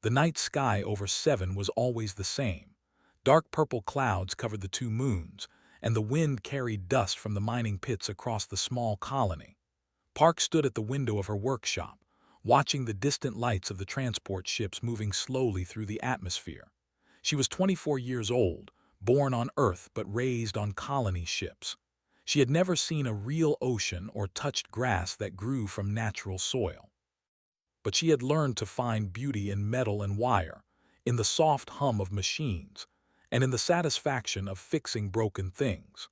The night sky over 7 was always the same. Dark purple clouds covered the two moons, and the wind carried dust from the mining pits across the small colony. Park stood at the window of her workshop, watching the distant lights of the transport ships moving slowly through the atmosphere. She was 24 years old, born on Earth but raised on colony ships. She had never seen a real ocean or touched grass that grew from natural soil. But she had learned to find beauty in metal and wire, in the soft hum of machines, and in the satisfaction of fixing broken things.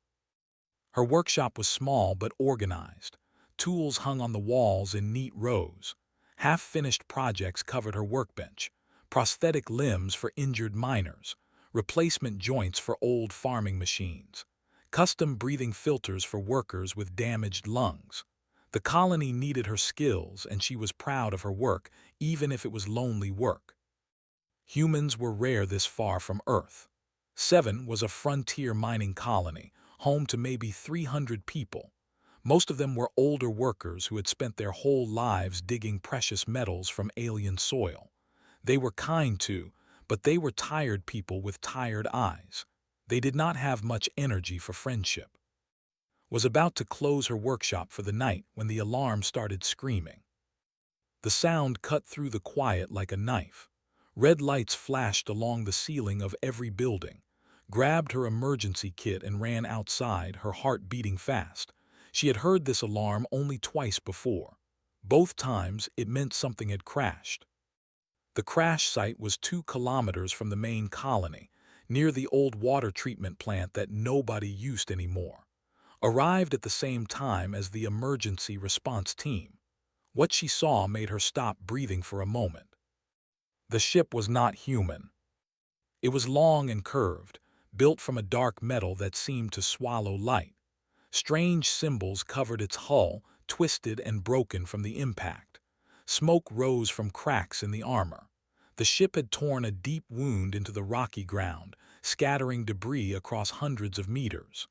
Her workshop was small but organized. Tools hung on the walls in neat rows. Half-finished projects covered her workbench, prosthetic limbs for injured miners, replacement joints for old farming machines, custom breathing filters for workers with damaged lungs. The colony needed her skills, and she was proud of her work, even if it was lonely work. Humans were rare this far from Earth. 7 was a frontier mining colony, home to maybe 300 people. Most of them were older workers who had spent their whole lives digging precious metals from alien soil. They were kind too, but they were tired people with tired eyes. They did not have much energy for friendship. Was about to close her workshop for the night when the alarm started screaming. The sound cut through the quiet like a knife. Red lights flashed along the ceiling of every building. Grabbed her emergency kit and ran outside, her heart beating fast. She had heard this alarm only twice before. Both times it meant something had crashed. The crash site was 2 kilometers from the main colony, near the old water treatment plant that nobody used anymore. Arrived at the same time as the emergency response team. What she saw made her stop breathing for a moment. The ship was not human. It was long and curved, built from a dark metal that seemed to swallow light. Strange symbols covered its hull, twisted and broken from the impact. Smoke rose from cracks in the armor. The ship had torn a deep wound into the rocky ground, scattering debris across hundreds of meters.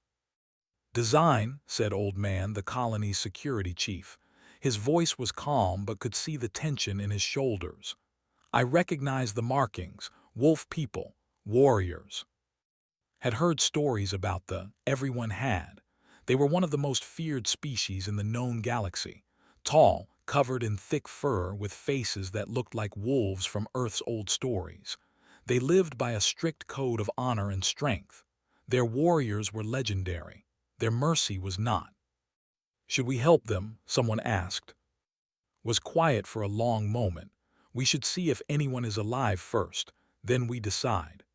"Design," said Old Man, the colony's security chief. His voice was calm but could see the tension in his shoulders. "I recognized the markings, wolf people, warriors." Had heard stories about everyone had. They were one of the most feared species in the known galaxy. Tall, covered in thick fur with faces that looked like wolves from Earth's old stories. They lived by a strict code of honor and strength. Their warriors were legendary. Their mercy was not. "Should we help them?" someone asked. Was quiet for a long moment. "We should see if anyone is alive first, then we decide."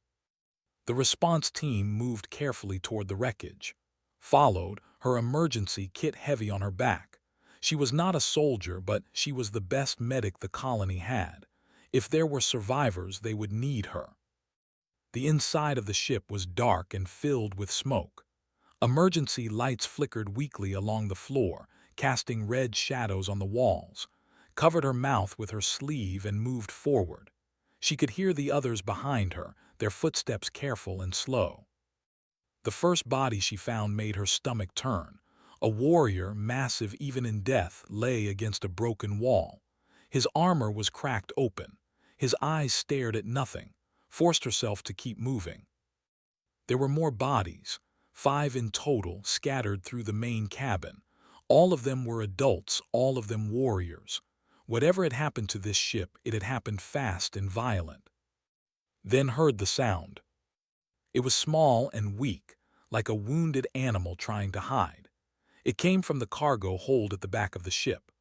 The response team moved carefully toward the wreckage. Followed, her emergency kit heavy on her back. She was not a soldier, but she was the best medic the colony had. If there were survivors, they would need her. The inside of the ship was dark and filled with smoke. Emergency lights flickered weakly along the floor, casting red shadows on the walls. Covered her mouth with her sleeve and moved forward. She could hear the others behind her, their footsteps careful and slow. The first body she found made her stomach turn. A warrior, massive even in death, lay against a broken wall. His armor was cracked open. His eyes stared at nothing, forced herself to keep moving. There were more bodies, 5 in total, scattered through the main cabin. All of them were adults, all of them warriors. Whatever had happened to this ship, it had happened fast and violent. Then heard the sound. It was small and weak, like a wounded animal trying to hide. It came from the cargo hold at the back of the ship.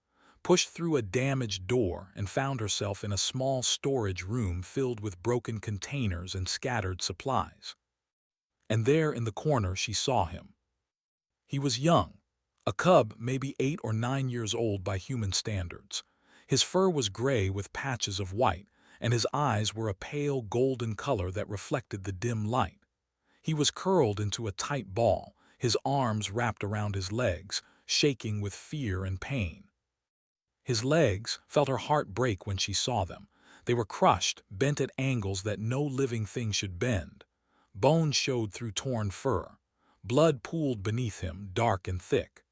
Pushed through a damaged door and found herself in a small storage room filled with broken containers and scattered supplies. And there in the corner she saw him. He was young, a cub maybe 8 or 9 years old by human standards. His fur was gray with patches of white, and his eyes were a pale golden color that reflected the dim light. He was curled into a tight ball, his arms wrapped around his legs, shaking with fear and pain. His legs felt her heart break when she saw them. They were crushed, bent at angles that no living thing should bend. Bones showed through torn fur. Blood pooled beneath him, dark and thick.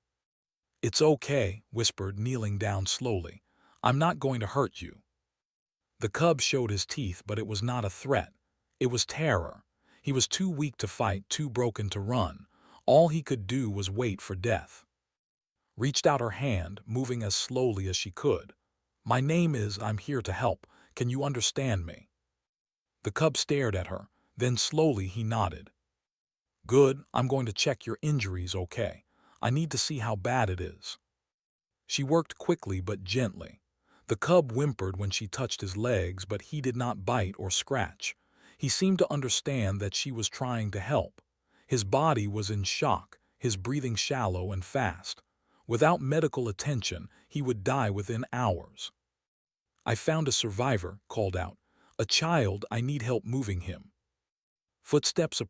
"It's okay," whispered, kneeling down slowly. "I'm not going to hurt you." The cub showed his teeth, but it was not a threat. It was terror. He was too weak to fight, too broken to run. All he could do was wait for death. Reached out her hand, moving as slowly as she could. "My name is, I'm here to help. Can you understand me?" The cub stared at her, then slowly he nodded. "Good, I'm going to check your injuries, okay? I need to see how bad it is." She worked quickly but gently. The cub whimpered when she touched his legs, but he did not bite or scratch. He seemed to understand that she was trying to help. His body was in shock, his breathing shallow and fast. Without medical attention, he would die within hours. "I found a survivor," called out. "A child, I need help moving him." Footsteps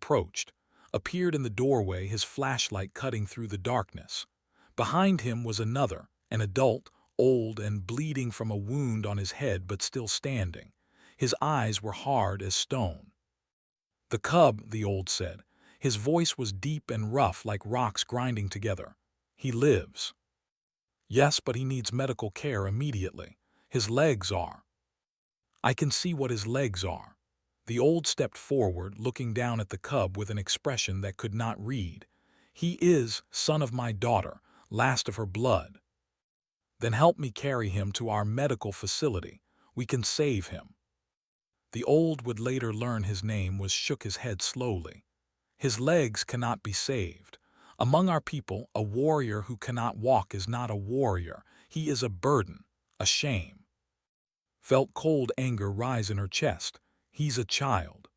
appeared in the doorway, his flashlight cutting through the darkness. Behind him was another, an adult, old and bleeding from a wound on his head but still standing. His eyes were hard as stone. "The cub," the old said. His voice was deep and rough like rocks grinding together. "He lives." "Yes, but he needs medical care immediately. His legs are." "I can see what his legs are." The old stepped forward, looking down at the cub with an expression that could not read. "He is son of my daughter, last of her blood." "Then help me carry him to our medical facility. We can save him." The old would later learn his name was shook his head slowly. "His legs cannot be saved. Among our people, a warrior who cannot walk is not a warrior. He is a burden, a shame." Felt cold anger rise in her chest. "He's a child."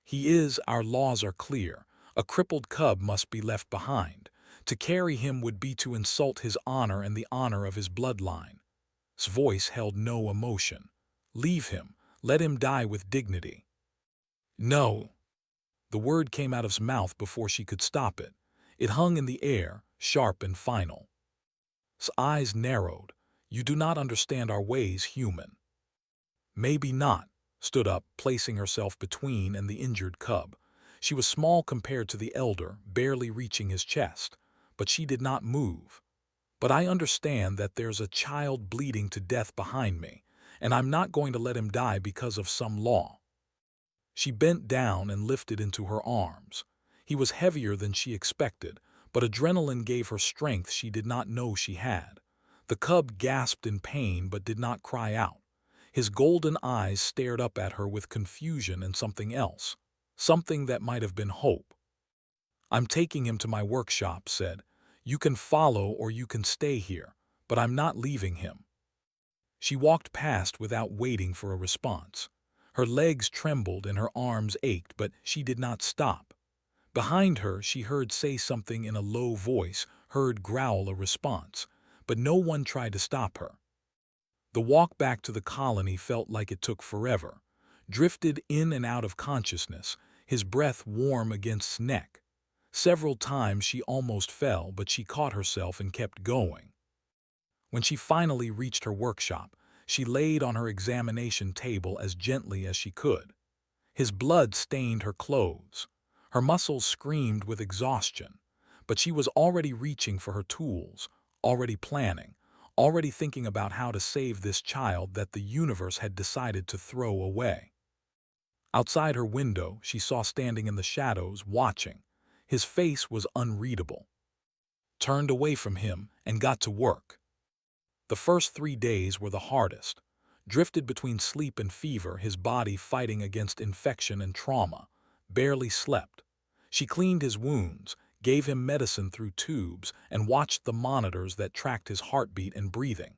"He is, our laws are clear. A crippled cub must be left behind. To carry him would be to insult his honor and the honor of his bloodline." His voice held no emotion. "Leave him. Let him die with dignity." "No." The word came out of his mouth before she could stop it. It hung in the air, sharp and final. His eyes narrowed. "You do not understand our ways, human." "Maybe not." Stood up, placing herself between and the injured cub. She was small compared to the elder, barely reaching his chest. But she did not move. "But I understand that there's a child bleeding to death behind me, and I'm not going to let him die because of some law." She bent down and lifted into her arms. He was heavier than she expected, but adrenaline gave her strength she did not know she had. The cub gasped in pain but did not cry out. His golden eyes stared up at her with confusion and something else, something that might have been hope. "I'm taking him to my workshop," said. "You can follow or you can stay here, but I'm not leaving him." She walked past without waiting for a response. Her legs trembled and her arms ached, but she did not stop. Behind her, she heard say something in a low voice, heard growl a response, but no one tried to stop her. The walk back to the colony felt like it took forever. Drifted in and out of consciousness, his breath warm against his neck. Several times she almost fell, but she caught herself and kept going. When she finally reached her workshop, she laid on her examination table as gently as she could. His blood stained her clothes. Her muscles screamed with exhaustion, but she was already reaching for her tools, already planning, already thinking about how to save this child that the universe had decided to throw away. Outside her window, she saw standing in the shadows, watching. His face was unreadable. Turned away from him and got to work. The first 3 days were the hardest. Drifted between sleep and fever, his body fighting against infection and trauma. Barely slept. She cleaned his wounds, gave him medicine through tubes, and watched the monitors that tracked his heartbeat and breathing.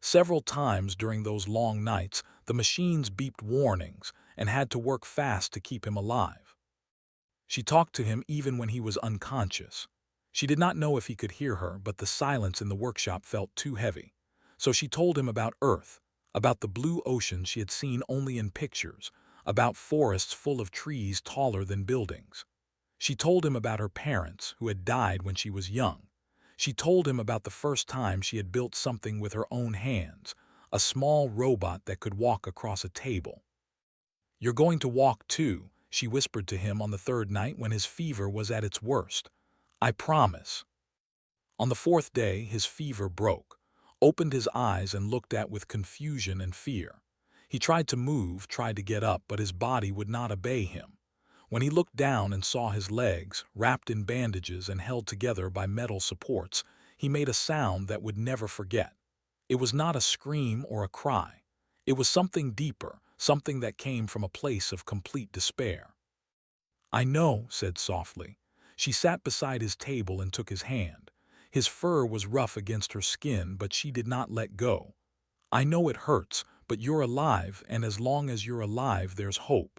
Several times during those long nights, the machines beeped warnings and had to work fast to keep him alive. She talked to him even when he was unconscious. She did not know if he could hear her, but the silence in the workshop felt too heavy. So she told him about Earth, about the blue ocean she had seen only in pictures, about forests full of trees taller than buildings. She told him about her parents, who had died when she was young. She told him about the first time she had built something with her own hands, a small robot that could walk across a table. "You're going to walk too," she whispered to him on the 3rd night when his fever was at its worst. "I promise." On the 4th day, his fever broke. Opened his eyes and looked at with confusion and fear. He tried to move, tried to get up, but his body would not obey him. When he looked down and saw his legs, wrapped in bandages and held together by metal supports, he made a sound that would never forget. It was not a scream or a cry. It was something deeper, something that came from a place of complete despair. "I know," said softly. She sat beside his table and took his hand. His fur was rough against her skin, but she did not let go. "I know it hurts, but you're alive, and as long as you're alive, there's hope."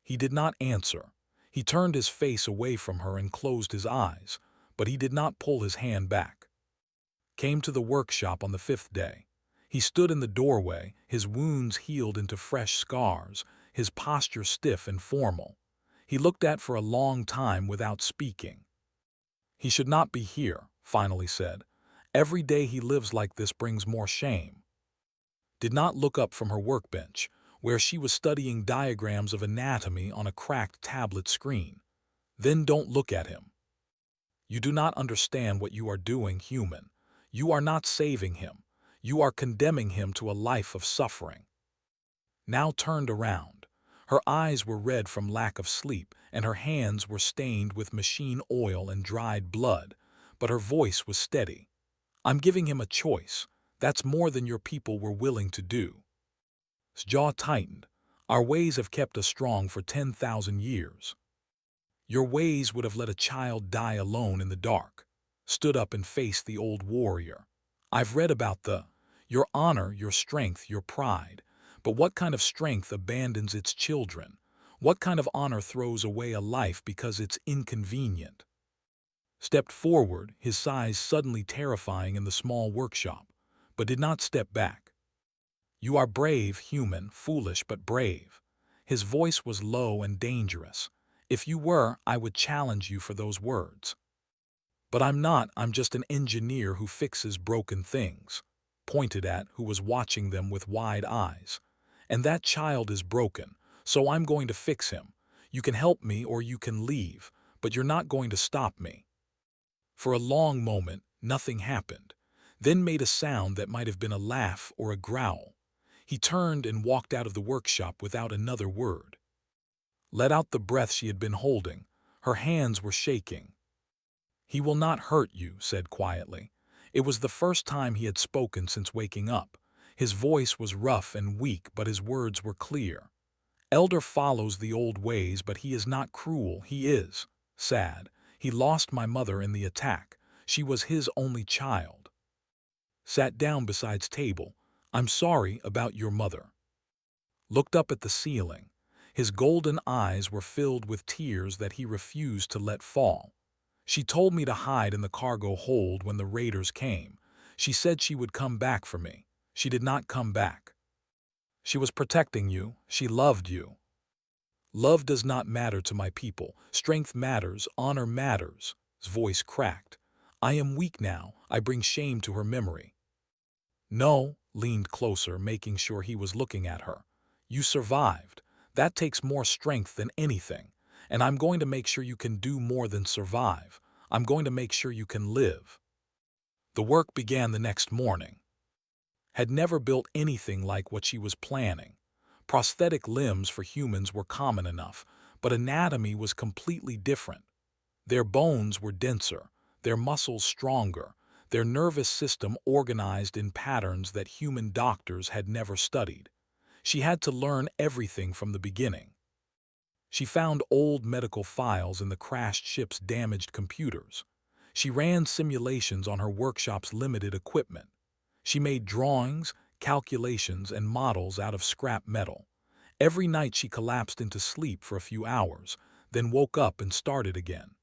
He did not answer. He turned his face away from her and closed his eyes, but he did not pull his hand back. Came to the workshop on the 5th day. He stood in the doorway, his wounds healed into fresh scars, his posture stiff and formal. He looked at for a long time without speaking. "He should not be here," finally said. "Every day he lives like this brings more shame." Did not look up from her workbench, where she was studying diagrams of anatomy on a cracked tablet screen. "Then don't look at him. You do not understand what you are doing, human. You are not saving him. You are condemning him to a life of suffering." Now turned around. Her eyes were red from lack of sleep, and her hands were stained with machine oil and dried blood, but her voice was steady. "I'm giving him a choice. That's more than your people were willing to do." His jaw tightened. "Our ways have kept us strong for 10,000 years. Your ways would have let a child die alone in the dark." Stood up and faced the old warrior. "I've read about your honor, your strength, your pride. But what kind of strength abandons its children? What kind of honor throws away a life because it's inconvenient?" Stepped forward, his size suddenly terrifying in the small workshop, but did not step back. "You are brave, human, foolish but brave." His voice was low and dangerous. "If you were, I would challenge you for those words. But I'm not, I'm just an engineer who fixes broken things." Pointed at who was watching them with wide eyes. "And that child is broken, so I'm going to fix him. You can help me or you can leave, but you're not going to stop me." For a long moment, nothing happened, then made a sound that might have been a laugh or a growl. He turned and walked out of the workshop without another word. Let out the breath she had been holding. Her hands were shaking. "He will not hurt you," said quietly. It was the first time he had spoken since waking up. His voice was rough and weak, but his words were clear. "Elder follows the old ways, but he is not cruel. He is sad. He lost my mother in the attack. She was his only child." Sat down beside's table. "I'm sorry about your mother." Looked up at the ceiling. His golden eyes were filled with tears that he refused to let fall. "She told me to hide in the cargo hold when the raiders came. She said she would come back for me. She did not come back. She was protecting you. She loved you. Love does not matter to my people. Strength matters. Honor matters." His voice cracked. "I am weak now. I bring shame to her memory." "No," leaned closer, making sure he was looking at her. "You survived. That takes more strength than anything. And I'm going to make sure you can do more than survive. I'm going to make sure you can live." The work began the next morning. Had never built anything like what she was planning. Prosthetic limbs for humans were common enough, but anatomy was completely different. Their bones were denser, their muscles stronger, their nervous system organized in patterns that human doctors had never studied. She had to learn everything from the beginning. She found old medical files in the crashed ship's damaged computers. She ran simulations on her workshop's limited equipment. She made drawings, calculations, and models out of scrap metal. Every night she collapsed into sleep for a few hours, then woke up and started again.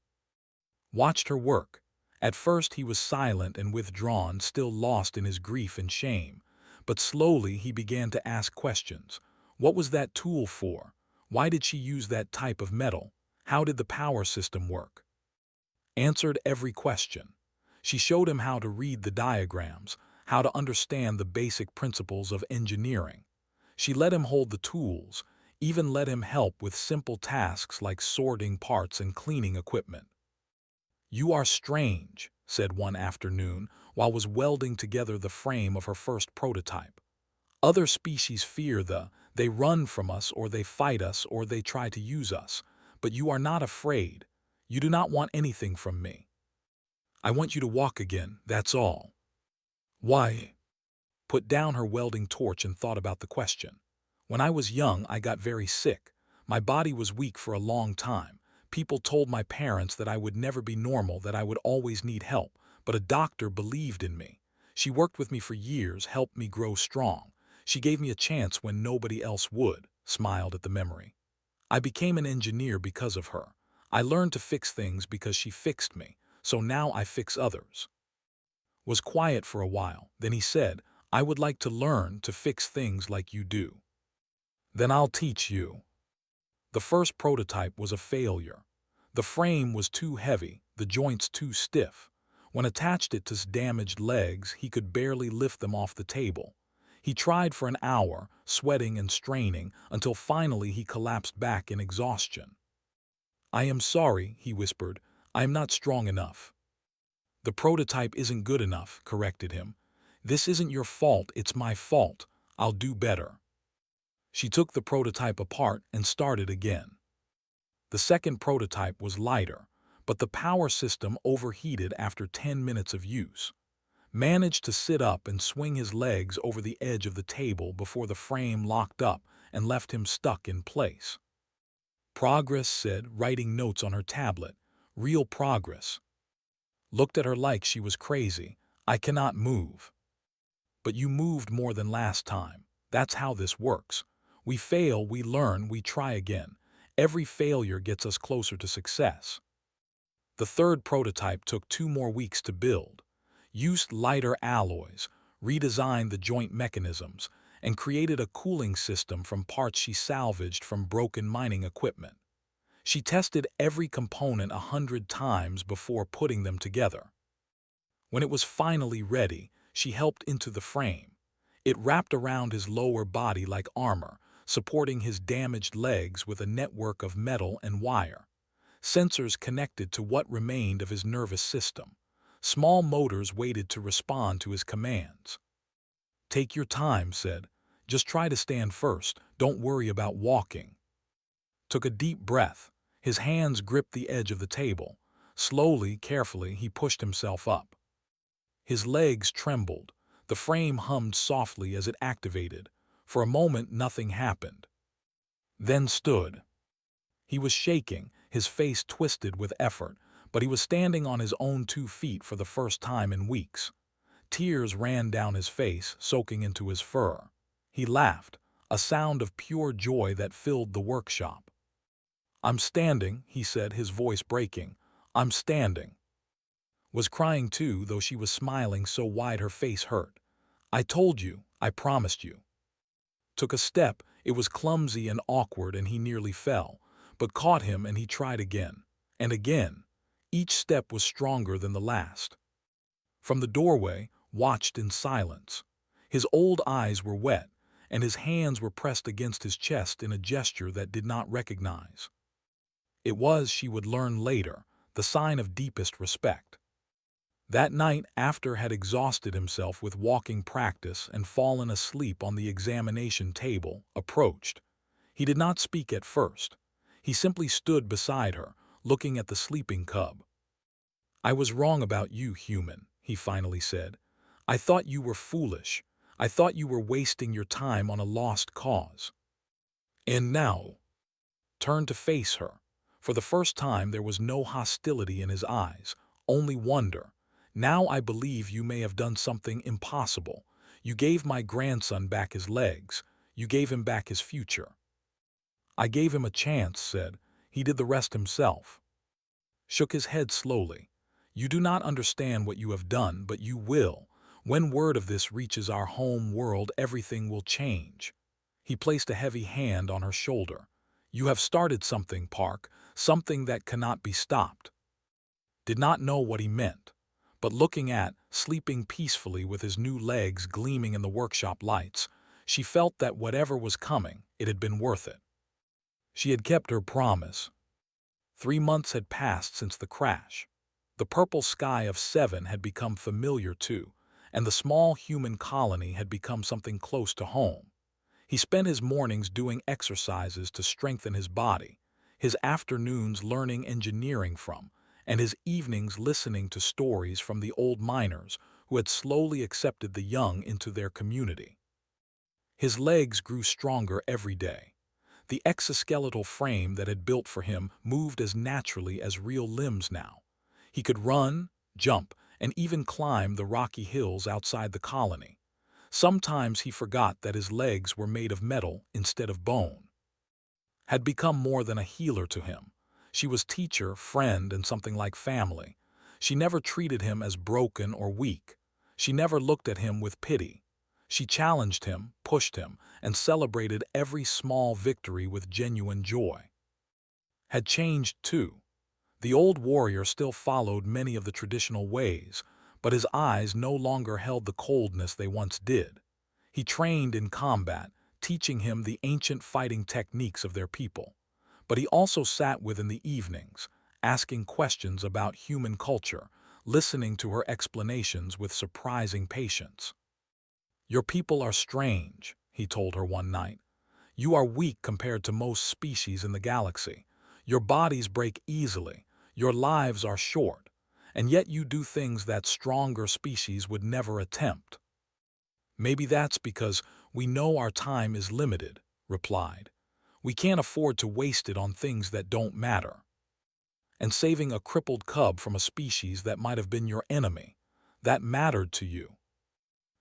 Watched her work. At first he was silent and withdrawn, still lost in his grief and shame. But slowly he began to ask questions. What was that tool for? Why did she use that type of metal? How did the power system work? Answered every question. She showed him how to read the diagrams, how to understand the basic principles of engineering. She let him hold the tools, even let him help with simple tasks like sorting parts and cleaning equipment. "You are strange," said one afternoon while was welding together the frame of her first prototype. Other species fear they run from us or they fight us or they try to use us. But you are not afraid. You do not want anything from me. I want you to walk again, that's all. Why? Put down her welding torch and thought about the question. When I was young, I got very sick. My body was weak for a long time. People told my parents that I would never be normal, that I would always need help, but a doctor believed in me. She worked with me for years, helped me grow strong. She gave me a chance when nobody else would, smiled at the memory. I became an engineer because of her. I learned to fix things because she fixed me, so now I fix others. Was quiet for a while, then he said, I would like to learn to fix things like you do. Then I'll teach you. The first prototype was a failure. The frame was too heavy, the joints too stiff. When attached it to his damaged legs, he could barely lift them off the table. He tried for an hour, sweating and straining, until finally he collapsed back in exhaustion. I am sorry, he whispered. I am not strong enough. The prototype isn't good enough, corrected him. This isn't your fault, it's my fault. I'll do better. She took the prototype apart and started again. The second prototype was lighter, but the power system overheated after 10 minutes of use. Managed to sit up and swing his legs over the edge of the table before the frame locked up and left him stuck in place. Progress, said, writing notes on her tablet. Real progress. Looked at her like she was crazy. I cannot move. But you moved more than last time. That's how this works. We fail, we learn, we try again. Every failure gets us closer to success. The third prototype took 2 more weeks to build. Used lighter alloys, redesigned the joint mechanisms, and created a cooling system from parts she salvaged from broken mining equipment. She tested every component 100 times before putting them together. When it was finally ready, she helped into the frame. It wrapped around his lower body like armor, supporting his damaged legs with a network of metal and wire. Sensors connected to what remained of his nervous system. Small motors waited to respond to his commands. Take your time, said. Just try to stand first. Don't worry about walking. Took a deep breath. His hands gripped the edge of the table. Slowly, carefully, he pushed himself up. His legs trembled. The frame hummed softly as it activated. For a moment, nothing happened. Then stood. He was shaking, his face twisted with effort, but he was standing on his own 2 feet for the first time in weeks. Tears ran down his face, soaking into his fur. He laughed, a sound of pure joy that filled the workshop. I'm standing, he said, his voice breaking. I'm standing. Was crying too, though she was smiling so wide her face hurt. I told you, I promised you. Took a step, it was clumsy and awkward and he nearly fell, but caught him and he tried again. And again. Each step was stronger than the last. From the doorway, watched in silence. His old eyes were wet, and his hands were pressed against his chest in a gesture that did not recognize. It was, she would learn later, the sign of deepest respect. That night, after had exhausted himself with walking practice and fallen asleep on the examination table, approached. He did not speak at first. He simply stood beside her, looking at the sleeping cub. I was wrong about you, human, he finally said. I thought you were foolish. I thought you were wasting your time on a lost cause. And now, turned to face her. For the first time there was no hostility in his eyes, only wonder. Now I believe you may have done something impossible. You gave my grandson back his legs. You gave him back his future. I gave him a chance, said. He did the rest himself. Shook his head slowly. You do not understand what you have done, but you will. When word of this reaches our home world, everything will change. He placed a heavy hand on her shoulder. You have started something, Park, something that cannot be stopped. Did not know what he meant, but looking at, sleeping peacefully with his new legs gleaming in the workshop lights, she felt that whatever was coming, it had been worth it. She had kept her promise. 3 months had passed since the crash. The purple sky of 7 had become familiar too, and the small human colony had become something close to home. He spent his mornings doing exercises to strengthen his body, his afternoons learning engineering from, and his evenings listening to stories from the old miners who had slowly accepted the young into their community. His legs grew stronger every day. The exoskeletal frame that had built for him moved as naturally as real limbs now. He could run, jump, and even climb the rocky hills outside the colony. Sometimes he forgot that his legs were made of metal instead of bone. Had become more than a healer to him. She was teacher, friend, and something like family. She never treated him as broken or weak. She never looked at him with pity. She challenged him, pushed him, and celebrated every small victory with genuine joy. Had changed, too. The old warrior still followed many of the traditional ways, but his eyes no longer held the coldness they once did. He trained in combat, teaching him the ancient fighting techniques of their people. But he also sat with in the evenings, asking questions about human culture, listening to her explanations with surprising patience. "Your people are strange," he told her one night. "You are weak compared to most species in the galaxy. Your bodies break easily, your lives are short, and yet you do things that stronger species would never attempt." "Maybe that's because we know our time is limited," replied. "We can't afford to waste it on things that don't matter." And saving a crippled cub from a species that might have been your enemy, that mattered to you.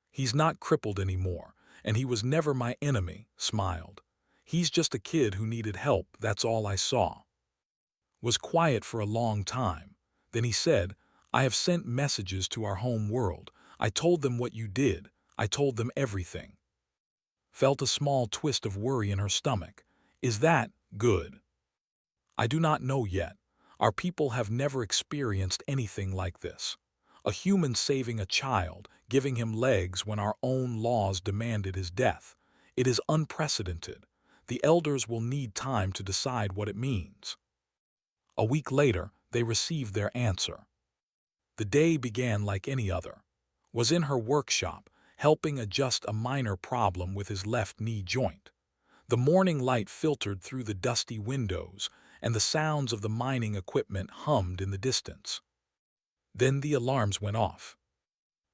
"He's not crippled anymore, and he was never my enemy," smiled. "He's just a kid who needed help, that's all I saw." Was quiet for a long time. Then he said, "I have sent messages to our home world. I told them what you did. I told them everything." Felt a small twist of worry in her stomach. "Is that good?" "I do not know yet. Our people have never experienced anything like this. A human saving a child, giving him legs when our own laws demanded his death. It is unprecedented. The elders will need time to decide what it means." A week later, they received their answer. The day began like any other. Was in her workshop, helping adjust a minor problem with his left knee joint. The morning light filtered through the dusty windows, and the sounds of the mining equipment hummed in the distance. Then the alarms went off.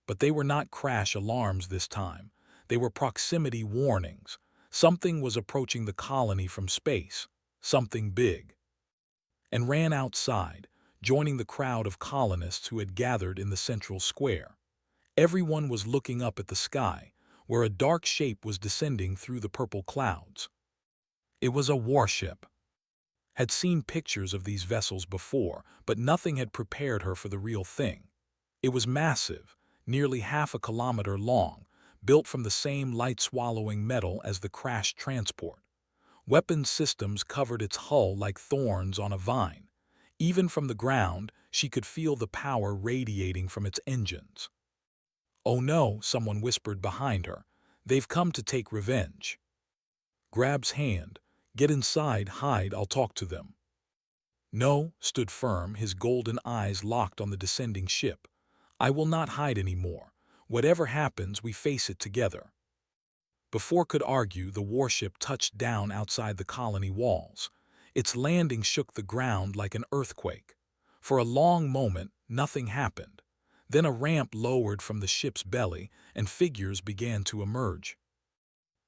But they were not crash alarms this time. They were proximity warnings. Something was approaching the colony from space, something big. And ran outside, joining the crowd of colonists who had gathered in the central square. Everyone was looking up at the sky, where a dark shape was descending through the purple clouds. It was a warship. Had seen pictures of these vessels before, but nothing had prepared her for the real thing. It was massive, nearly half a kilometer long, built from the same light-swallowing metal as the crashed transport. Weapons systems covered its hull like thorns on a vine. Even from the ground, she could feel the power radiating from its engines. "Oh no," someone whispered behind her. "They've come to take revenge." Grab's hand. "Get inside, hide, I'll talk to them." "No," stood firm, his golden eyes locked on the descending ship. "I will not hide anymore. Whatever happens, we face it together." Before could argue, the warship touched down outside the colony walls. Its landing shook the ground like an earthquake. For a long moment, nothing happened. Then a ramp lowered from the ship's belly, and figures began to emerge.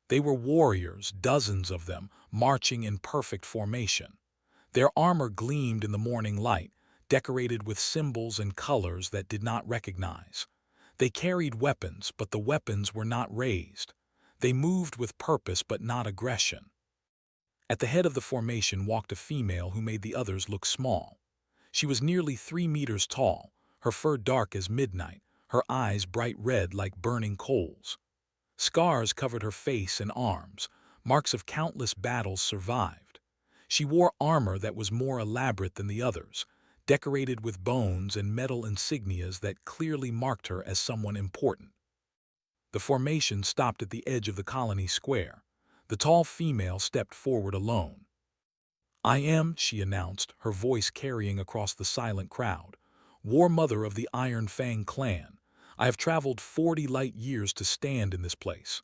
They were warriors, dozens of them, marching in perfect formation. Their armor gleamed in the morning light, decorated with symbols and colors that did not recognize. They carried weapons, but the weapons were not raised. They moved with purpose but not aggression. At the head of the formation walked a female who made the others look small. She was nearly 3 meters tall, her fur dark as midnight, her eyes bright red like burning coals. Scars covered her face and arms, marks of countless battles survived. She wore armor that was more elaborate than the others, decorated with bones and metal insignias that clearly marked her as someone important. The formation stopped at the edge of the colony square. The tall female stepped forward alone. "I am," she announced, her voice carrying across the silent crowd, "War Mother of the Iron Fang clan. I have traveled 40 light years to stand in this place."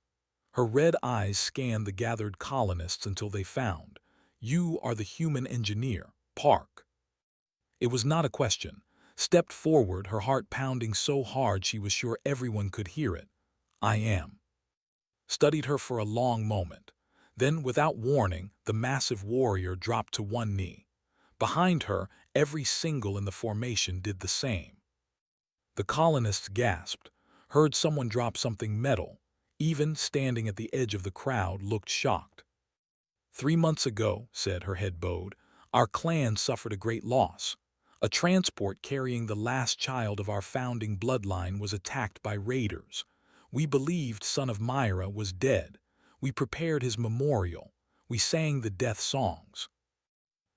Her red eyes scanned the gathered colonists until they found, "You are the human engineer, Park." It was not a question. Stepped forward, her heart pounding so hard she was sure everyone could hear it. "I am." Studied her for a long moment. Then, without warning, the massive warrior dropped to one knee. Behind her, every single in the formation did the same. The colonists gasped, heard someone drop something metal. Even standing at the edge of the crowd looked shocked. "3 months ago," said, her head bowed, "our clan suffered a great loss. A transport carrying the last child of our founding bloodline was attacked by raiders. We believed Son of Myra was dead. We prepared his memorial. We sang the death songs."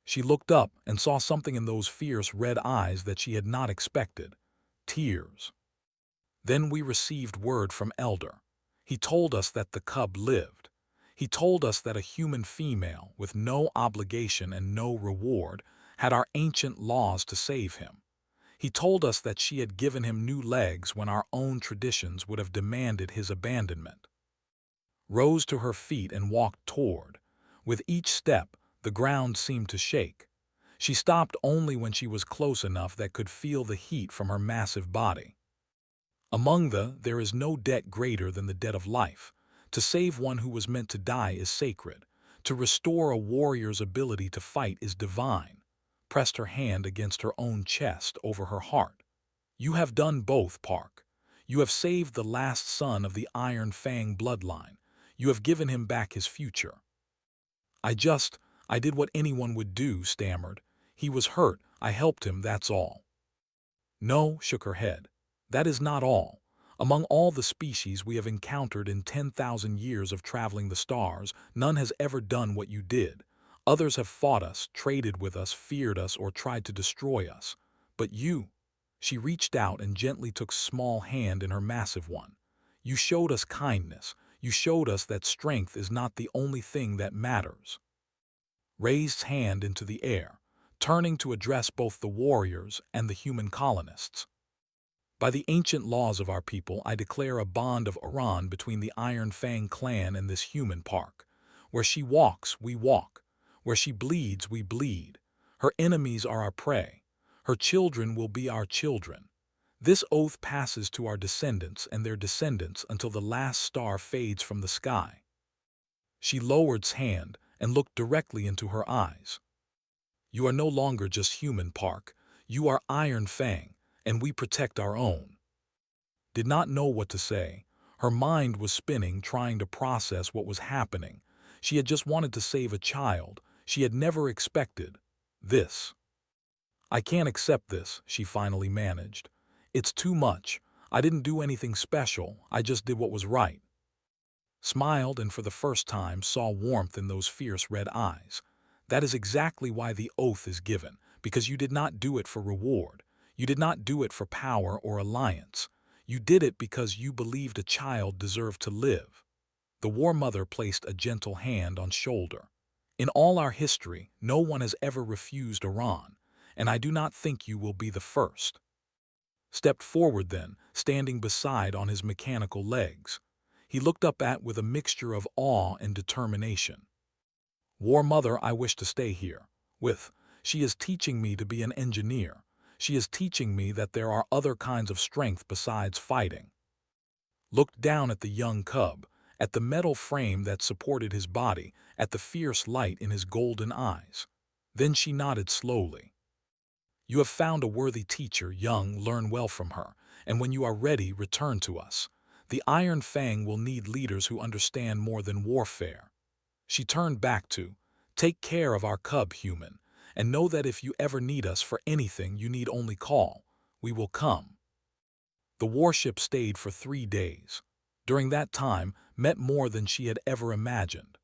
She looked up and saw something in those fierce red eyes that she had not expected. Tears. "Then we received word from Elder. He told us that the cub lived. He told us that a human female, with no obligation and no reward, had our ancient laws to save him. He told us that she had given him new legs when our own traditions would have demanded his abandonment." Rose to her feet and walked toward. With each step, the ground seemed to shake. She stopped only when she was close enough that could feel the heat from her massive body. There is no debt greater than the debt of life. To save one who was meant to die is sacred. To restore a warrior's ability to fight is divine." Pressed her hand against her own chest over her heart. "You have done both, Park. You have saved the last son of the Iron Fang bloodline. You have given him back his future." I did what anyone would do," stammered. "He was hurt. I helped him, that's all." "No," shook her head. "That is not all. Among all the species we have encountered in 10,000 years of traveling the stars, none has ever done what you did. Others have fought us, traded with us, feared us, or tried to destroy us. But you—" She reached out and gently took a small hand in her massive one. "You showed us kindness. You showed us that strength is not the only thing that matters." Raised hand into the air, turning to address both the warriors and the human colonists. "By the ancient laws of our people, I declare a bond of Iran between the Iron Fang clan and this human Park. Where she walks, we walk. Where she bleeds, we bleed. Her enemies are our prey. Her children will be our children. This oath passes to our descendants and their descendants until the last star fades from the sky." She lowered her hand and looked directly into her eyes. "You are no longer just human, Park. You are Iron Fang, and we protect our own." Did not know what to say. Her mind was spinning, trying to process what was happening. She had just wanted to save a child. She had never expected this. "I can't accept this," she finally managed. "It's too much. I didn't do anything special. I just did what was right." Smiled and for the first time saw warmth in those fierce red eyes. "That is exactly why the oath is given, because you did not do it for reward. You did not do it for power or alliance. You did it because you believed a child deserved to live." The War Mother placed a gentle hand on shoulder. "In all our history, no one has ever refused Iran, and I do not think you will be the first." Stepped forward then, standing beside on his mechanical legs. He looked up with a mixture of awe and determination. "War Mother, I wish to stay here. She is teaching me to be an engineer. She is teaching me that there are other kinds of strength besides fighting." Looked down at the young cub, at the metal frame that supported his body, at the fierce light in his golden eyes. Then she nodded slowly. "You have found a worthy teacher, young. Learn well from her, and when you are ready, return to us. The Iron Fang will need leaders who understand more than warfare." She turned back to, "Take care of our cub, human, and know that if you ever need us for anything, you need only call. We will come." The warship stayed for 3 days. During that time, met more than she had ever imagined.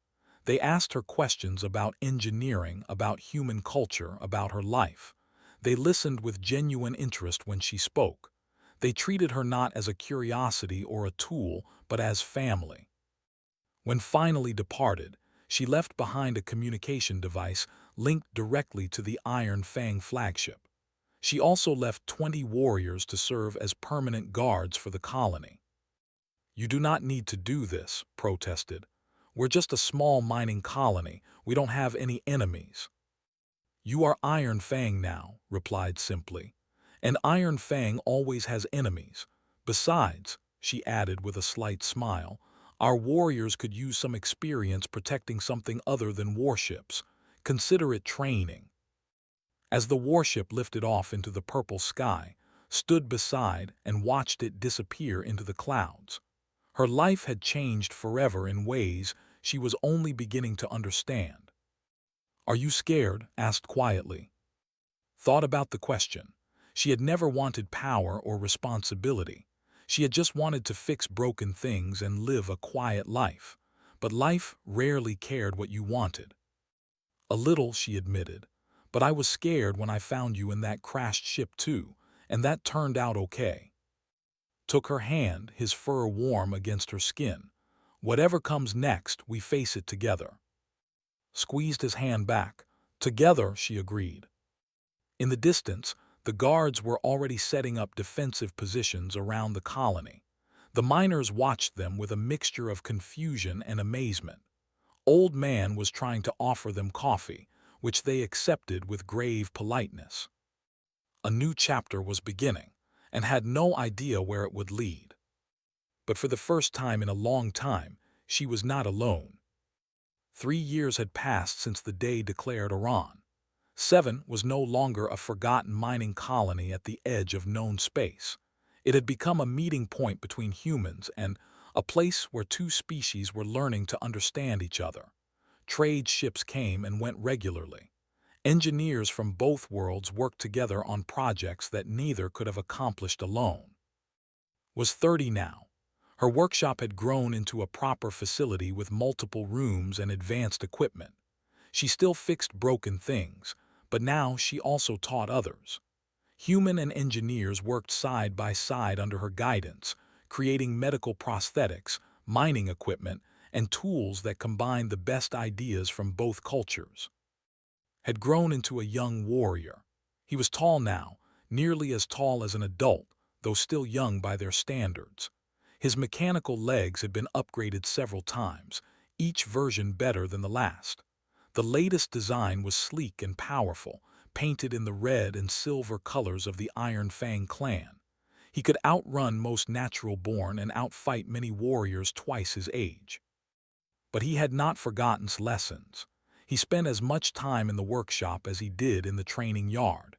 They asked her questions about engineering, about human culture, about her life. They listened with genuine interest when she spoke. They treated her not as a curiosity or a tool, but as family. When finally departed, she left behind a communication device linked directly to the Iron Fang flagship. She also left 20 warriors to serve as permanent guards for the colony. "You do not need to do this," protested. "We're just a small mining colony. We don't have any enemies." "You are Iron Fang now," replied simply. "And Iron Fang always has enemies. Besides," she added with a slight smile, "our warriors could use some experience protecting something other than warships. Consider it training." As the warship lifted off into the purple sky, stood beside and watched it disappear into the clouds. Her life had changed forever in ways she was only beginning to understand. "Are you scared?" asked quietly. Thought about the question. She had never wanted power or responsibility. She had just wanted to fix broken things and live a quiet life. But life rarely cared what you wanted. "A little," she admitted. "But I was scared when I found you in that crashed ship too, and that turned out okay." Took her hand, his fur warm against her skin. "Whatever comes next, we face it together." Squeezed his hand back. "Together," she agreed. In the distance, the guards were already setting up defensive positions around the colony. The miners watched them with a mixture of confusion and amazement. Old Man was trying to offer them coffee, which they accepted with grave politeness. A new chapter was beginning, and had no idea where it would lead. But for the first time in a long time, she was not alone. 3 years had passed since the day declared Iran. 7 was no longer a forgotten mining colony at the edge of known space. It had become a meeting point between humans and a place where two species were learning to understand each other. Trade ships came and went regularly. Engineers from both worlds worked together on projects that neither could have accomplished alone. Was 30 now. Her workshop had grown into a proper facility with multiple rooms and advanced equipment. She still fixed broken things, but now she also taught others. Human and engineers worked side by side under her guidance, creating medical prosthetics, mining equipment, and tools that combined the best ideas from both cultures. Had grown into a young warrior. He was tall now, nearly as tall as an adult, though still young by their standards. His mechanical legs had been upgraded several times, each version better than the last. The latest design was sleek and powerful, painted in the red and silver colors of the Iron Fang clan. He could outrun most natural-born and outfight many warriors twice his age. But he had not forgotten his lessons. He spent as much time in the workshop as he did in the training yard.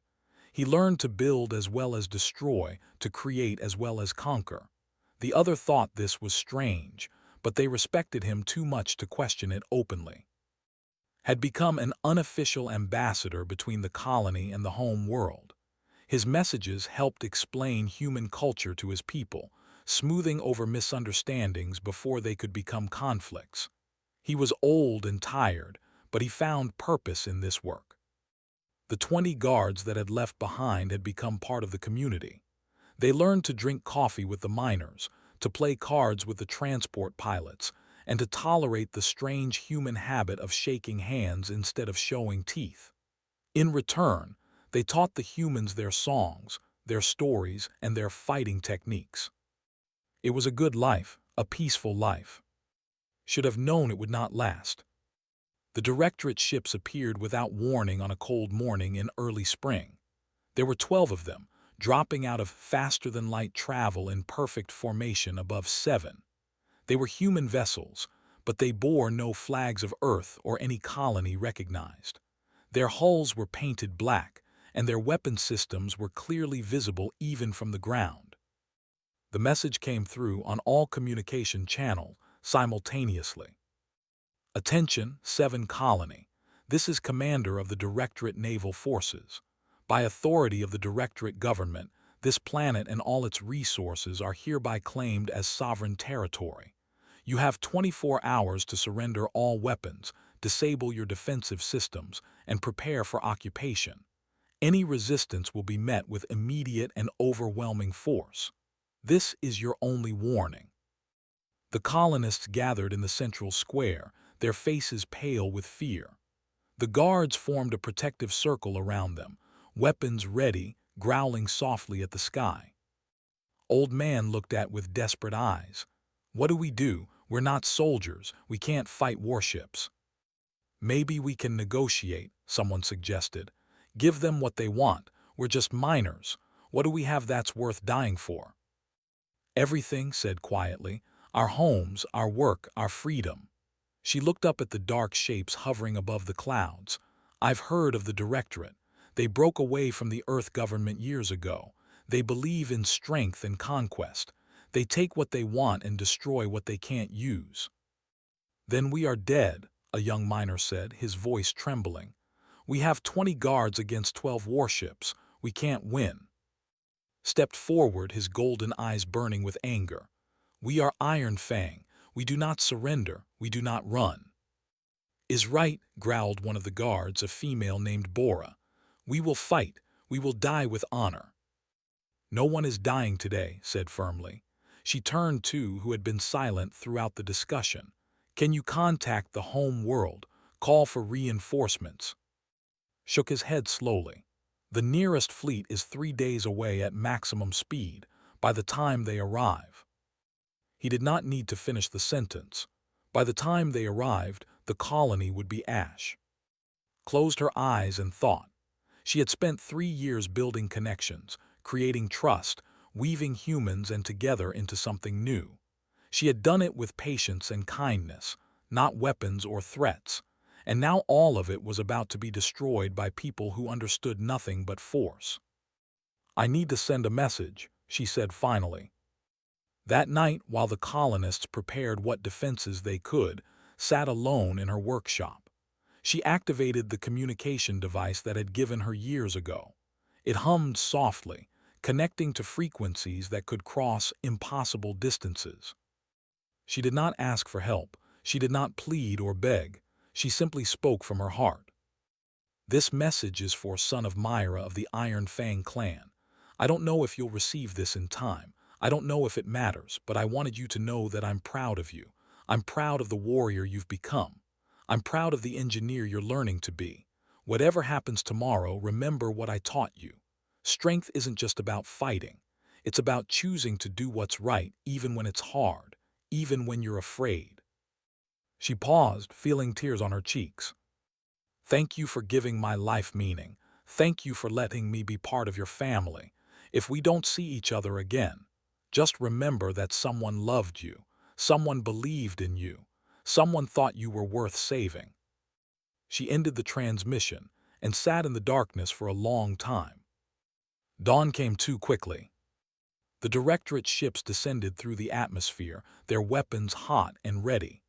He learned to build as well as destroy, to create as well as conquer. The other thought this was strange, but they respected him too much to question it openly. Had become an unofficial ambassador between the colony and the home world. His messages helped explain human culture to his people, smoothing over misunderstandings before they could become conflicts. He was old and tired, but he found purpose in this work. The 20 guards that had left behind had become part of the community. They learned to drink coffee with the miners, to play cards with the transport pilots, and to tolerate the strange human habit of shaking hands instead of showing teeth. In return, they taught the humans their songs, their stories, and their fighting techniques. It was a good life, a peaceful life. Should have known it would not last. The Directorate ships appeared without warning on a cold morning in early spring. There were 12 of them, dropping out of faster-than-light travel in perfect formation above 7. They were human vessels, but they bore no flags of Earth or any colony recognized. Their hulls were painted black, and their weapon systems were clearly visible even from the ground. The message came through on all communication channels simultaneously. "Attention, 7 Colony. This is Commander of the Directorate Naval Forces. By authority of the Directorate Government, this planet and all its resources are hereby claimed as sovereign territory. You have 24 hours to surrender all weapons, disable your defensive systems, and prepare for occupation. Any resistance will be met with immediate and overwhelming force. This is your only warning." The colonists gathered in the central square, their faces pale with fear. The guards formed a protective circle around them, weapons ready, growling softly at the sky. Old Man looked at with desperate eyes. What do we do? We're not soldiers. We can't fight warships. Maybe we can negotiate, someone suggested. Give them what they want. We're just miners. What do we have that's worth dying for? Everything, said quietly. Our homes, our work, our freedom. She looked up at the dark shapes hovering above the clouds. I've heard of the Directorate. They broke away from the Earth government years ago. They believe in strength and conquest. They take what they want and destroy what they can't use. Then we are dead, a young miner said, his voice trembling. We have 20 guards against 12 warships. We can't win. Stepped forward, his golden eyes burning with anger. We are Iron Fang. We do not surrender. We do not run. Is right, growled one of the guards, a female named Bora. We will fight. We will die with honor. No one is dying today, said firmly. She turned to who had been silent throughout the discussion. Can you contact the home world? Call for reinforcements. Shook his head slowly. The nearest fleet is 3 days away at maximum speed by the time they arrive. He did not need to finish the sentence. By the time they arrived, the colony would be ash. Closed her eyes and thought. She had spent 3 years building connections, creating trust, weaving humans and together into something new. She had done it with patience and kindness, not weapons or threats, and now all of it was about to be destroyed by people who understood nothing but force. I need to send a message, she said finally. That night, while the colonists prepared what defenses they could, sat alone in her workshop. She activated the communication device that had given her years ago. It hummed softly, connecting to frequencies that could cross impossible distances. She did not ask for help. She did not plead or beg. She simply spoke from her heart. This message is for Son of Myra of the Iron Fang clan. I don't know if you'll receive this in time. I don't know if it matters, but I wanted you to know that I'm proud of you. I'm proud of the warrior you've become. I'm proud of the engineer you're learning to be. Whatever happens tomorrow, remember what I taught you. Strength isn't just about fighting. It's about choosing to do what's right, even when it's hard, even when you're afraid. She paused, feeling tears on her cheeks. Thank you for giving my life meaning. Thank you for letting me be part of your family. If we don't see each other again, just remember that someone loved you, someone believed in you, someone thought you were worth saving. She ended the transmission and sat in the darkness for a long time. Dawn came too quickly. The Directorate ships descended through the atmosphere, their weapons hot and ready.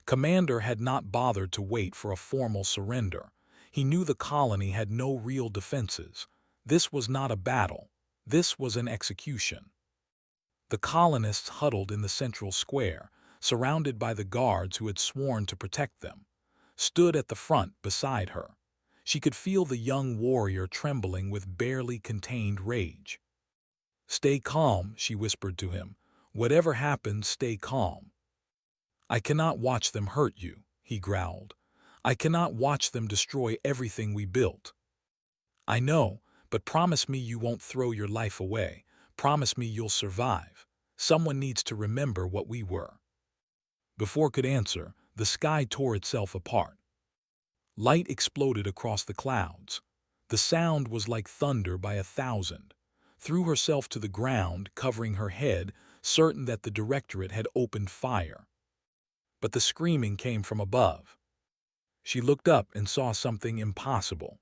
Commander had not bothered to wait for a formal surrender. He knew the colony had no real defenses. This was not a battle. This was an execution. The colonists huddled in the central square, surrounded by the guards who had sworn to protect them, stood at the front beside her. She could feel the young warrior trembling with barely contained rage. Stay calm, she whispered to him. Whatever happens, stay calm. I cannot watch them hurt you, he growled. I cannot watch them destroy everything we built. I know, but promise me you won't throw your life away. Promise me you'll survive. Someone needs to remember what we were. Before could answer, the sky tore itself apart. Light exploded across the clouds. The sound was like thunder by 1,000. Threw herself to the ground, covering her head, certain that the Directorate had opened fire. But the screaming came from above. She looked up and saw something impossible.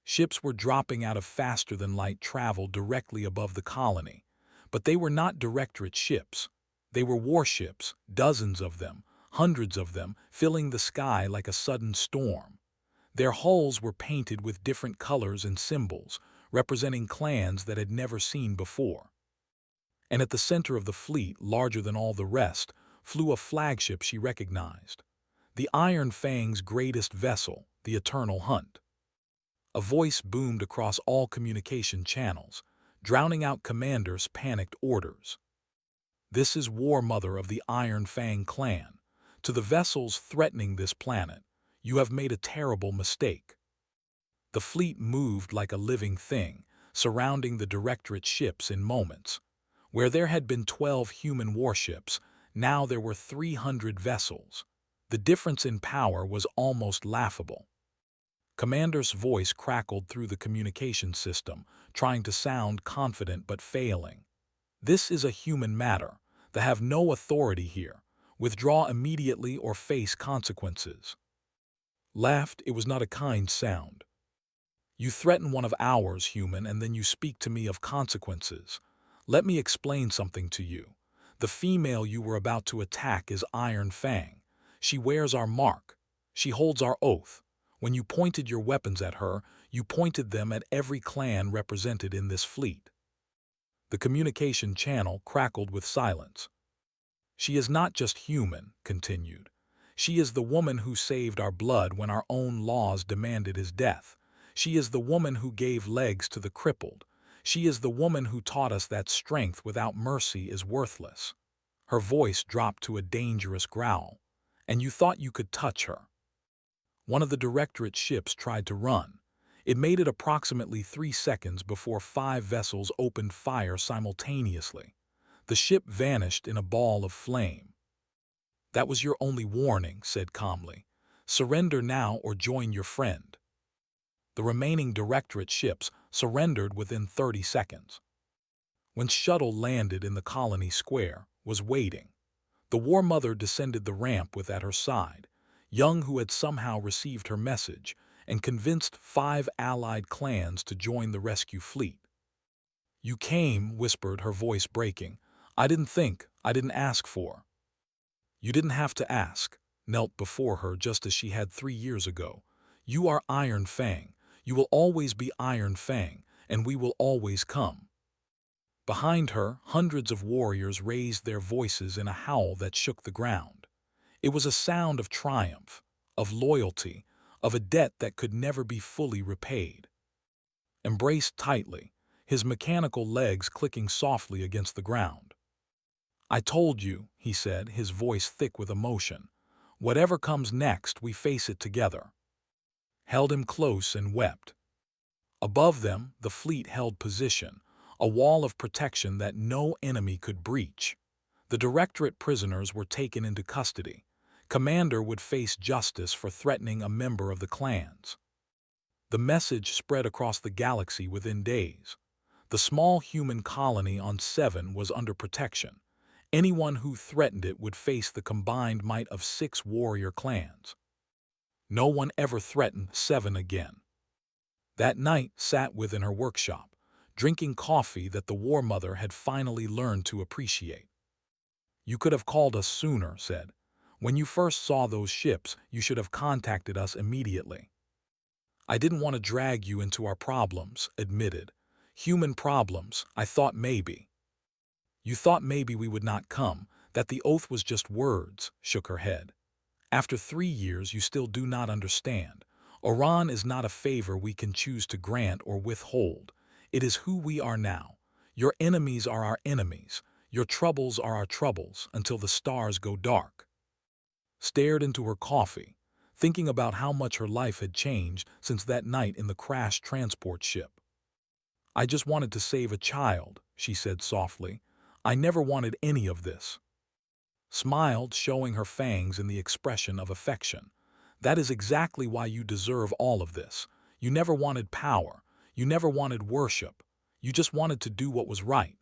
Ships were dropping out of faster-than-light travel directly above the colony. But they were not Directorate ships. They were warships, dozens of them, hundreds of them, filling the sky like a sudden storm. Their hulls were painted with different colors and symbols, representing clans that had never seen before. And at the center of the fleet, larger than all the rest, flew a flagship she recognized. The Iron Fang's greatest vessel, the Eternal Hunt. A voice boomed across all communication channels, drowning out Commander's panicked orders. This is War Mother of the Iron Fang clan. To the vessels threatening this planet, you have made a terrible mistake. The fleet moved like a living thing, surrounding the Directorate ships in moments. Where there had been 12 human warships, now there were 300 vessels. The difference in power was almost laughable. Commander's voice crackled through the communication system, trying to sound confident but failing. "This is a human matter. They have no authority here. Withdraw immediately or face consequences." Laughed, it was not a kind sound. "You threaten one of ours, human, and then you speak to me of consequences. Let me explain something to you. The female you were about to attack is Iron Fang. She wears our mark. She holds our oath. When you pointed your weapons at her, you pointed them at every clan represented in this fleet." The communication channel crackled with silence. "She is not just human," continued. "She is the woman who saved our blood when our own laws demanded his death. She is the woman who gave legs to the crippled. She is the woman who taught us that strength without mercy is worthless." Her voice dropped to a dangerous growl. "And you thought you could touch her." One of the Directorate ships tried to run. It made it approximately 3 seconds before 5 vessels opened fire simultaneously. The ship vanished in a ball of flame. "That was your only warning," said calmly. "Surrender now or join your friend." The remaining Directorate ships surrendered within 30 seconds. When Shuttle landed in the colony square, was waiting. The War Mother descended the ramp with at her side, Young, who had somehow received her message, and convinced 5 allied clans to join the rescue fleet. "You came," whispered, her voice breaking. "I didn't ask for." "You didn't have to ask," knelt before her just as she had 3 years ago. "You are Iron Fang. You will always be Iron Fang, and we will always come." Behind her, hundreds of warriors raised their voices in a howl that shook the ground. It was a sound of triumph, of loyalty, of a debt that could never be fully repaid. Embraced tightly, his mechanical legs clicking softly against the ground. "I told you," he said, his voice thick with emotion. "Whatever comes next, we face it together." Held him close and wept. Above them, the fleet held position, a wall of protection that no enemy could breach. The Directorate prisoners were taken into custody. Commander would face justice for threatening a member of the clans. The message spread across the galaxy within days. The small human colony on Seven was under protection. Anyone who threatened it would face the combined might of 6 warrior clans. No one ever threatened Seven again. That night sat within her workshop, drinking coffee that the War Mother had finally learned to appreciate. "You could have called us sooner," said. "When you first saw those ships, you should have contacted us immediately." "I didn't want to drag you into our problems," admitted. "Human problems, I thought maybe." "You thought maybe we would not come, that the oath was just words," shook her head. "After 3 years you still do not understand. Oran is not a favor we can choose to grant or withhold. It is who we are now. Your enemies are our enemies. Your troubles are our troubles until the stars go dark." Stared into her coffee, thinking about how much her life had changed since that night in the crashed transport ship. "I just wanted to save a child," she said softly. "I never wanted any of this." Smiled, showing her fangs in the expression of affection. "That is exactly why you deserve all of this. You never wanted power. You never wanted worship. You just wanted to do what was right."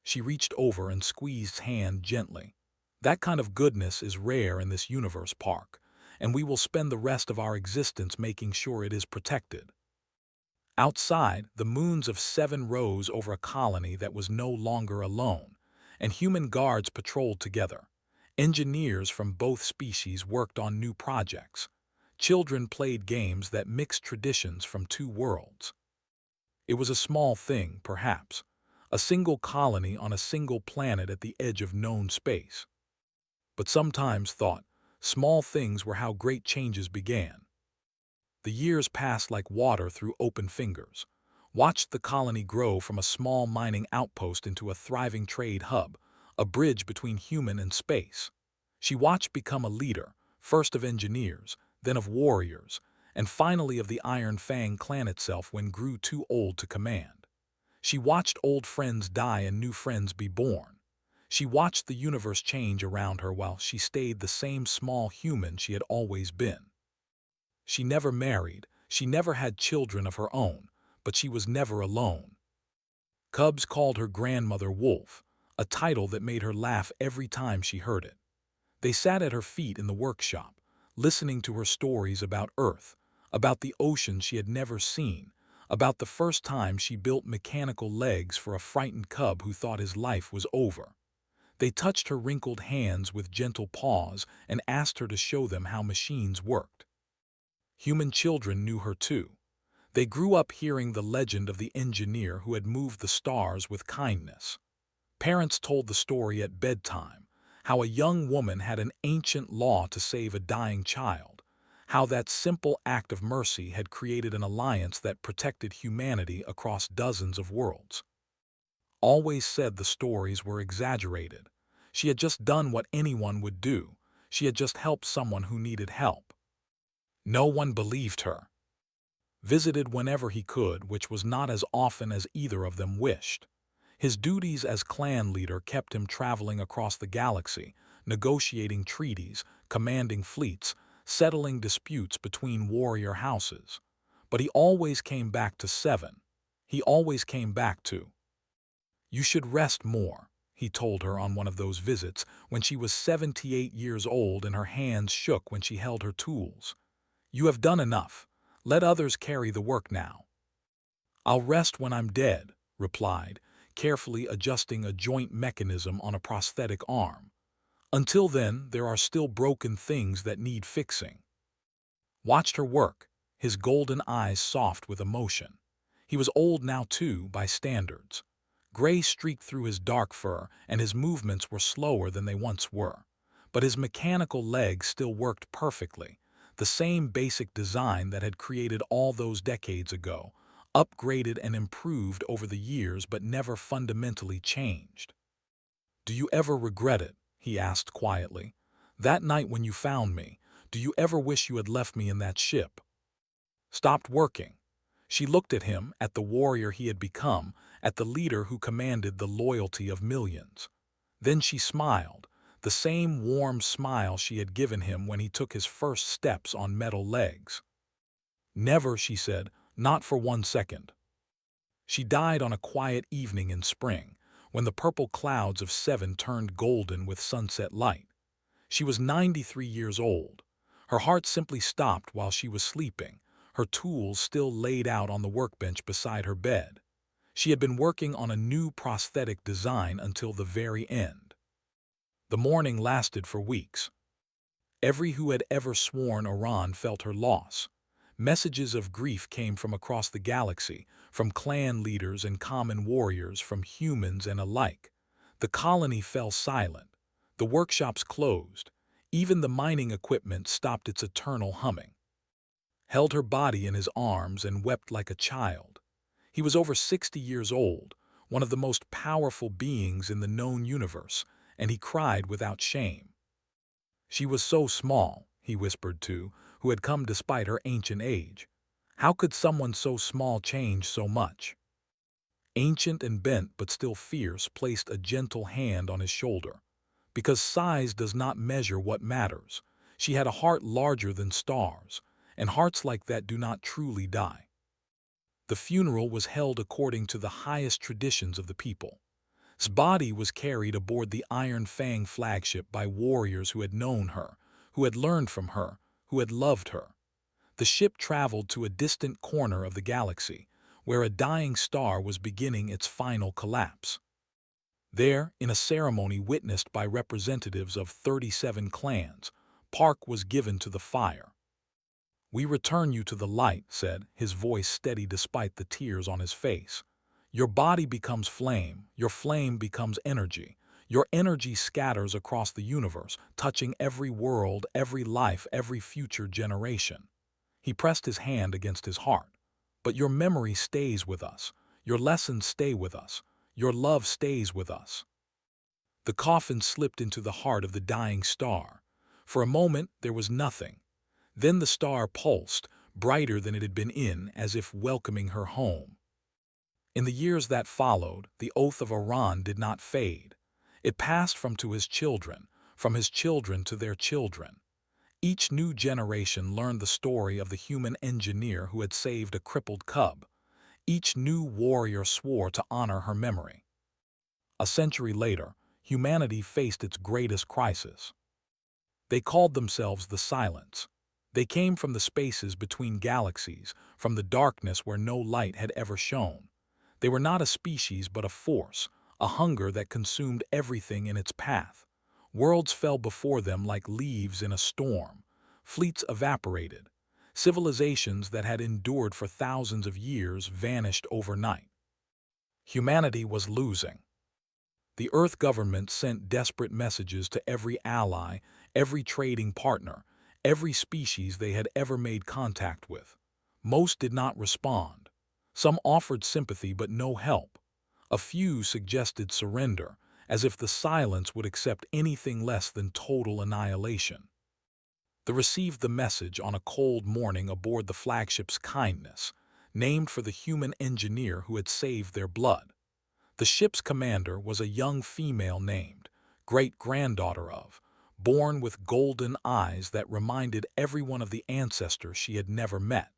She reached over and squeezed his hand gently. "That kind of goodness is rare in this universe, Park, and we will spend the rest of our existence making sure it is protected." Outside, the moons of Seven rose over a colony that was no longer alone, and human guards patrolled together. Engineers from both species worked on new projects. Children played games that mixed traditions from 2 worlds. It was a small thing, perhaps, a single colony on a single planet at the edge of known space. But sometimes thought, small things were how great changes began. The years passed like water through open fingers. Watched the colony grow from a small mining outpost into a thriving trade hub, a bridge between human and space. She watched become a leader, first of engineers, then of warriors, and finally of the Iron Fang clan itself when grew too old to command. She watched old friends die and new friends be born. She watched the universe change around her while she stayed the same small human she had always been. She never married, she never had children of her own, but she was never alone. Cubs called her grandmother Wolf, a title that made her laugh every time she heard it. They sat at her feet in the workshop, listening to her stories about Earth, about the ocean she had never seen, about the first time she built mechanical legs for a frightened cub who thought his life was over. They touched her wrinkled hands with gentle paws and asked her to show them how machines worked. Human children knew her too. They grew up hearing the legend of the engineer who had moved the stars with kindness. Parents told the story at bedtime, how a young woman had an ancient law to save a dying child, how that simple act of mercy had created an alliance that protected humanity across dozens of worlds. Always said the stories were exaggerated. She had just done what anyone would do. She had just helped someone who needed help. No one believed her. Visited whenever he could, which was not as often as either of them wished. His duties as clan leader kept him traveling across the galaxy, negotiating treaties, commanding fleets, settling disputes between warrior houses. But he always came back to Seven. He always came back to. "You should rest more," he told her on one of those visits when she was 78 years old and her hands shook when she held her tools. "You have done enough. Let others carry the work now." "I'll rest when I'm dead," replied, carefully adjusting a joint mechanism on a prosthetic arm. "Until then, there are still broken things that need fixing." Watched her work, his golden eyes soft with emotion. He was old now too, by standards. Gray streaked through his dark fur, and his movements were slower than they once were. But his mechanical legs still worked perfectly, the same basic design that had created all those decades ago, upgraded and improved over the years but never fundamentally changed. "Do you ever regret it?" he asked quietly. "That night when you found me, do you ever wish you had left me in that ship?" Stopped working. She looked at him, at the warrior he had become, at the leader who commanded the loyalty of millions. Then she smiled, the same warm smile she had given him when he took his first steps on metal legs. "Never," she said, "not for 1 second." She died on a quiet evening in spring, when the purple clouds of Seven turned golden with sunset light. She was 93 years old. Her heart simply stopped while she was sleeping, her tools still laid out on the workbench beside her bed. She had been working on a new prosthetic design until the very end. The mourning lasted for weeks. Every who had ever sworn Iran felt her loss. Messages of grief came from across the galaxy, from clan leaders and common warriors, from humans and alike. The colony fell silent. The workshops closed. Even the mining equipment stopped its eternal humming. Held her body in his arms and wept like a child. He was over 60 years old, one of the most powerful beings in the known universe, and he cried without shame. "She was so small," he whispered to, who had come despite her ancient age. "How could someone so small change so much?" Ancient and bent but still fierce placed a gentle hand on his shoulder. "Because size does not measure what matters. She had a heart larger than stars, and hearts like that do not truly die." The funeral was held according to the highest traditions of the people. His body was carried aboard the Iron Fang flagship by warriors who had known her, who had learned from her, who had loved her. The ship traveled to a distant corner of the galaxy, where a dying star was beginning its final collapse. There, in a ceremony witnessed by representatives of 37 clans, Park was given to the fire. "We return you to the light," said, his voice steady despite the tears on his face. "Your body becomes flame, your flame becomes energy. Your energy scatters across the universe, touching every world, every life, every future generation." He pressed his hand against his heart. "But your memory stays with us. Your lessons stay with us. Your love stays with us." The coffin slipped into the heart of the dying star. For a moment there was nothing. Then the star pulsed, brighter than it had been as if welcoming her home. In the years that followed, the oath of Iran did not fade. It passed to his children, from his children to their children. Each new generation learned the story of the human engineer who had saved a crippled cub. Each new warrior swore to honor her memory. A century later, humanity faced its greatest crisis. They called themselves the Silence. They came from the spaces between galaxies, from the darkness where no light had ever shone. They were not a species but a force, a hunger that consumed everything in its path. Worlds fell before them like leaves in a storm. Fleets evaporated. Civilizations that had endured for thousands of years vanished overnight. Humanity was losing. The Earth government sent desperate messages to every ally, every trading partner, every species they had ever made contact with. Most did not respond. Some offered sympathy but no help. A few suggested surrender, as if the Silence would accept anything less than total annihilation. They received the message on a cold morning aboard the flagship's Kindness, named for the human engineer who had saved their blood. The ship's commander was a young female named, great-granddaughter of, born with golden eyes that reminded everyone of the ancestor she had never met.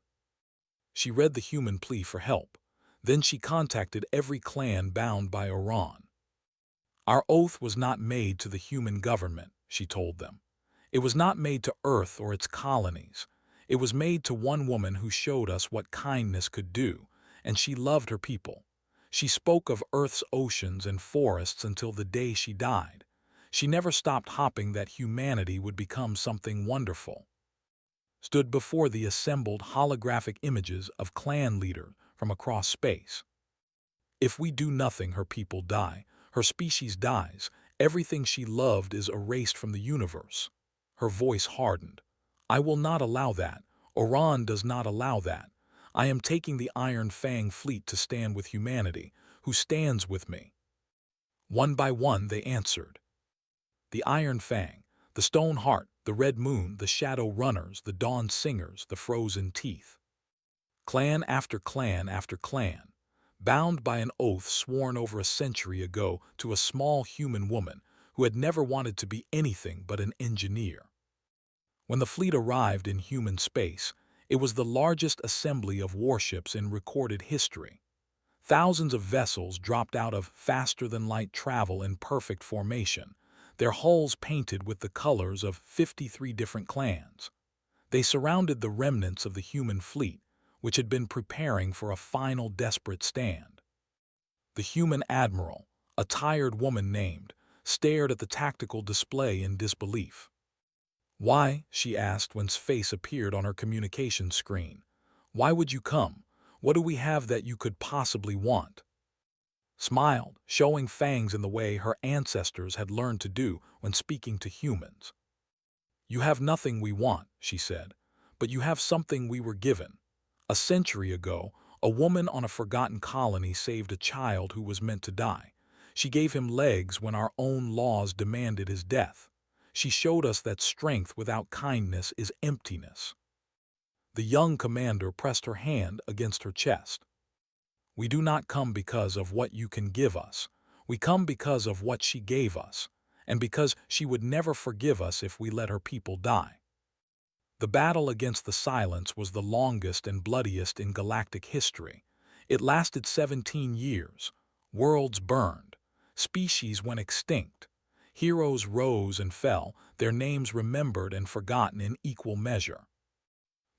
She read the human plea for help. Then she contacted every clan bound by Iran. Our oath was not made to the human government, she told them. It was not made to Earth or its colonies. It was made to one woman who showed us what kindness could do, and she loved her people. She spoke of Earth's oceans and forests until the day she died. She never stopped hoping that humanity would become something wonderful. Stood before the assembled holographic images of clan leaders from across space. If we do nothing, her people die. Her species dies. Everything she loved is erased from the universe. Her voice hardened. I will not allow that. Iran does not allow that. I am taking the Iron Fang fleet to stand with humanity, who stands with me. One by one they answered. The Iron Fang, the Stone Heart, the Red Moon, the Shadow Runners, the Dawn Singers, the Frozen Teeth. Clan after clan after clan, bound by an oath sworn over a century ago to a small human woman who had never wanted to be anything but an engineer. When the fleet arrived in human space, it was the largest assembly of warships in recorded history. Thousands of vessels dropped out of faster-than-light travel in perfect formation, their hulls painted with the colors of 53 different clans. They surrounded the remnants of the human fleet, which had been preparing for a final desperate stand. The human admiral, a tired woman named, stared at the tactical display in disbelief. Why, she asked when face appeared on her communication screen. Why would you come? What do we have that you could possibly want? Smiled, showing fangs in the way her ancestors had learned to do when speaking to humans. You have nothing we want, she said, but you have something we were given. A century ago, a woman on a forgotten colony saved a child who was meant to die. She gave him legs when our own laws demanded his death. She showed us that strength without kindness is emptiness. The young commander pressed her hand against her chest. We do not come because of what you can give us. We come because of what she gave us, and because she would never forgive us if we let her people die. The battle against the Silence was the longest and bloodiest in galactic history. It lasted 17 years. Worlds burned. Species went extinct. Heroes rose and fell, their names remembered and forgotten in equal measure.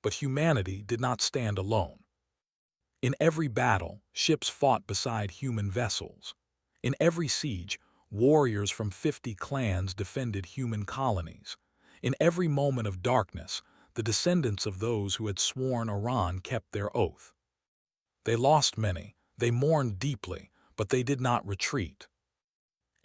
But humanity did not stand alone. In every battle, ships fought beside human vessels. In every siege, warriors from 50 clans defended human colonies. In every moment of darkness, the descendants of those who had sworn Iran kept their oath. They lost many, they mourned deeply, but they did not retreat.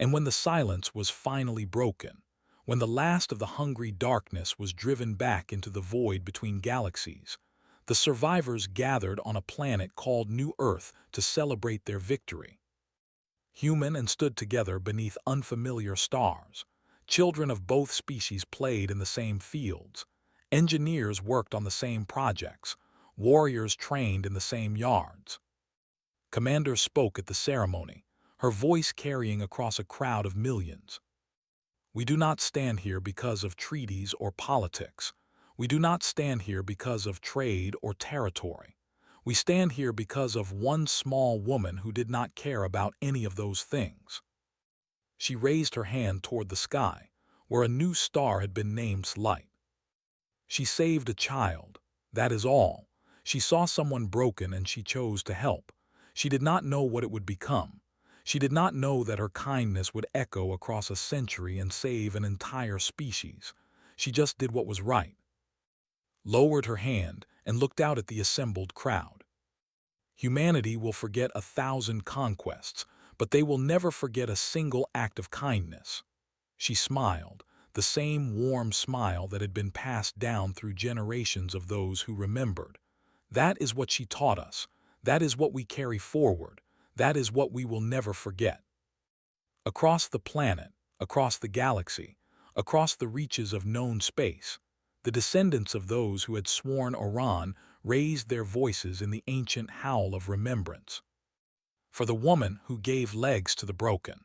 And when the Silence was finally broken, when the last of the hungry darkness was driven back into the void between galaxies, the survivors gathered on a planet called New Earth to celebrate their victory. Human and stood together beneath unfamiliar stars. Children of both species played in the same fields. Engineers worked on the same projects. Warriors trained in the same yards. Commander spoke at the ceremony, her voice carrying across a crowd of millions. We do not stand here because of treaties or politics. We do not stand here because of trade or territory. We stand here because of one small woman who did not care about any of those things. She raised her hand toward the sky, where a new star had been named Light. She saved a child, that is all. She saw someone broken and she chose to help. She did not know what it would become. She did not know that her kindness would echo across a century and save an entire species. She just did what was right. Lowered her hand and looked out at the assembled crowd. Humanity will forget 1,000 conquests, but they will never forget a single act of kindness. She smiled, the same warm smile that had been passed down through generations of those who remembered. That is what she taught us. That is what we carry forward. That is what we will never forget. Across the planet, across the galaxy, across the reaches of known space, the descendants of those who had sworn Oran raised their voices in the ancient howl of remembrance. For the woman who gave legs to the broken.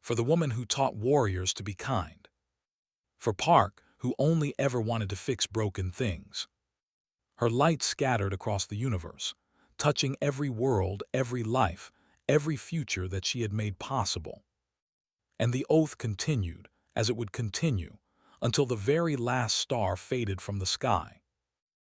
For the woman who taught warriors to be kind. For Park, who only ever wanted to fix broken things. Her light scattered across the universe, touching every world, every life, every future that she had made possible. And the oath continued, as it would continue, until the very last star faded from the sky.